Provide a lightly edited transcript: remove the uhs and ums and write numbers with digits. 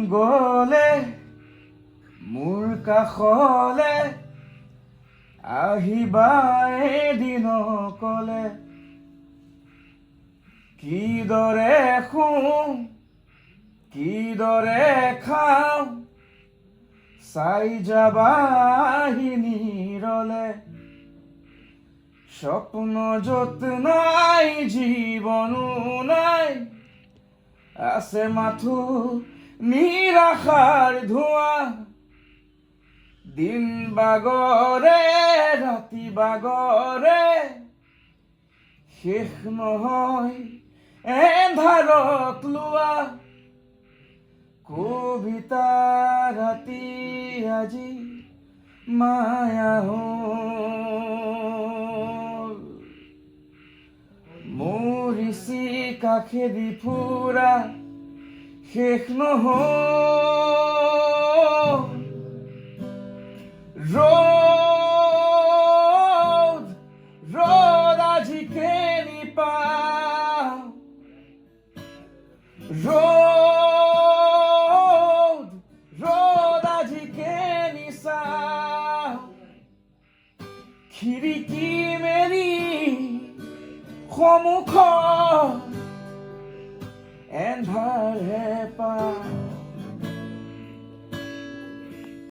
গলে মোৰ কাষলে আহিবা এদিন অকলে কিদৰে শুওঁ কিদৰে খাওঁ চাই যাবাহি নিৰলে স্বপ্ন য'ত নাই জীৱনো নাই আছে মাথো নিৰাশাৰ ধোঁৱা দিন বাগৰে ৰাতি বাগৰে শেষ নহয় এন্ধাৰক লোৱা কবিতা ৰাতি আজি মায়া হ'ল মৰিচি কাষেদি ফুৰা শেষ নহ'ল ৰ'দ ৰ'দ আজি কেনি পাওঁ ৰ'দ ৰ'দ আজি কেনি চাওঁ খিৰিকী মেলি সন্মুখত এন্ধাৰ হেঁপাহ